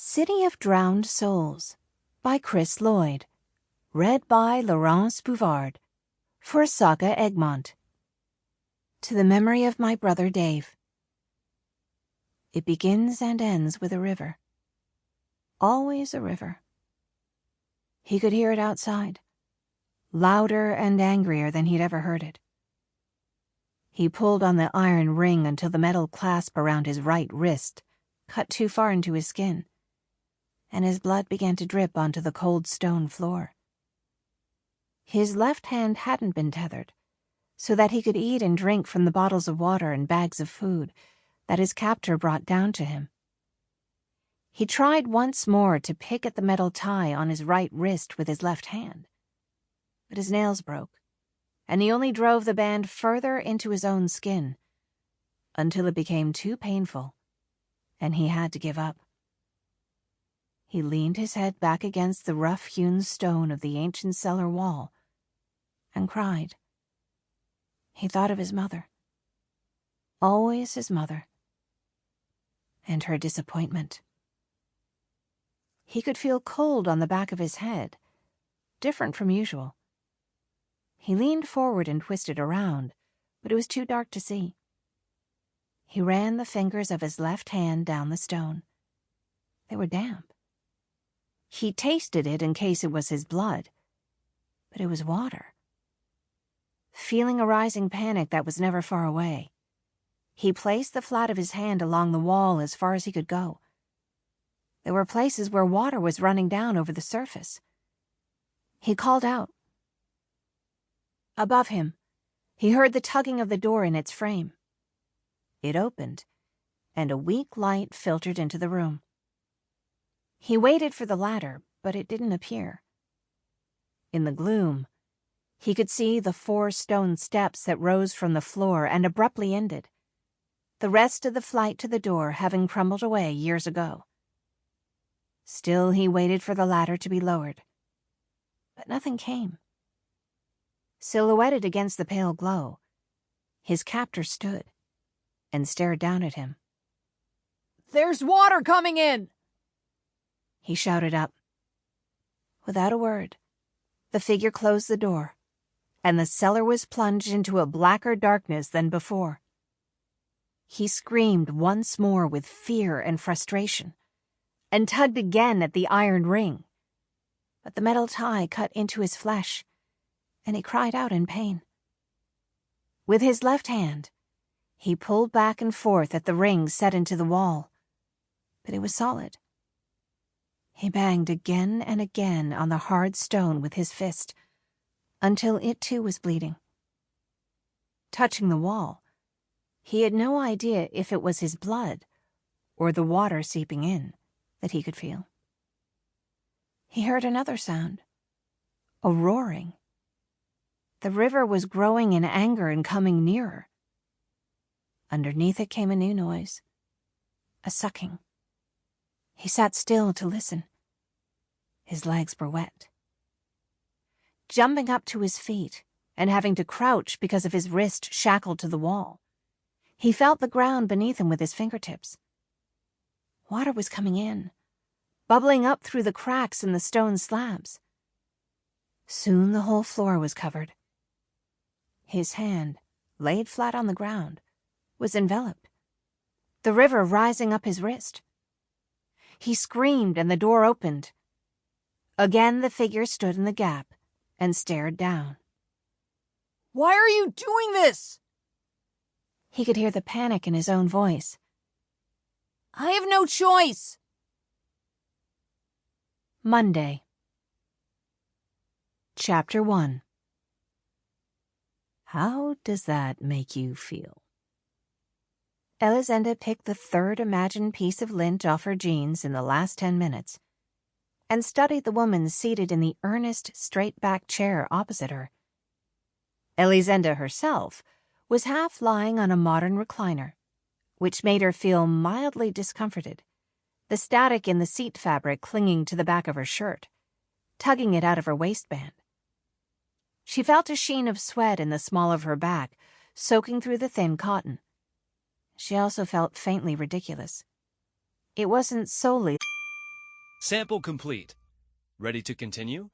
City of Drowned Souls by Lloyd. Read by Laurence Bouvard. For SAGA Egmont. To the memory of my brother Dave. It begins and ends with a river. Always a river. He could hear it outside, louder and angrier than he'd ever heard it. He pulled on the iron ring until the metal clasp around his right wrist cut too far into his skin, and his blood began to drip onto the cold stone floor. His left hand hadn't been tethered, so that he could eat and drink from the bottles of water and bags of food that his captor brought down to him. He tried once more to pick at the metal tie on his right wrist with his left hand, but his nails broke, and he only drove the band further into his own skin until it became too painful, and he had to give up. He leaned his head back against the rough-hewn stone of the ancient cellar wall and cried. He thought of his mother. Always his mother. And her disappointment. He could feel cold on the back of his head, different from usual. He leaned forward and twisted around, but it was too dark to see. He ran the fingers of his left hand down the stone. They were damp. He tasted it in case it was his blood, but it was water. Feeling a rising panic that was never far away, he placed the flat of his hand along the wall as far as he could go. There were places where water was running down over the surface. He called out. Above him, he heard the tugging of the door in its frame. It opened, and a weak light filtered into the room. He waited for the ladder, but it didn't appear. In the gloom, he could see the 4 stone steps that rose from the floor and abruptly ended, the rest of the flight to the door having crumbled away years ago. Still, he waited for the ladder to be lowered, but nothing came. Silhouetted against the pale glow, his captor stood and stared down at him. "There's water coming in!" He shouted up. Without a word, the figure closed the door, and the cellar was plunged into a blacker darkness than before. He screamed once more with fear and frustration, and tugged again at the iron ring. But the metal tie cut into his flesh, and he cried out in pain. With his left hand, he pulled back and forth at the ring set into the wall, but it was solid. He banged again and again on the hard stone with his fist, until it too was bleeding. Touching the wall, he had no idea if it was his blood or the water seeping in that he could feel. He heard another sound, a roaring. The river was growing in anger and coming nearer. Underneath it came a new noise, a sucking. He sat still to listen. His legs were wet. Jumping up to his feet and having to crouch because of his wrist shackled to the wall, he felt the ground beneath him with his fingertips. Water was coming in, bubbling up through the cracks in the stone slabs. Soon the whole floor was covered. His hand, laid flat on the ground, was enveloped, the river rising up his wrist. He screamed and the door opened. Again the figure stood in the gap and stared down. "Why are you doing this?" He could hear the panic in his own voice. "I have no choice." Monday. Chapter 1. How does that make you feel? Elisenda picked the 3rd imagined piece of lint off her jeans in the last 10 minutes and studied the woman seated in the earnest, straight-back chair opposite her. Elisenda herself was half lying on a modern recliner, which made her feel mildly discomforted, the static in the seat fabric clinging to the back of her shirt, tugging it out of her waistband. She felt a sheen of sweat in the small of her back, soaking through the thin cotton. She also felt faintly ridiculous. It wasn't solely Sample complete. Ready to continue?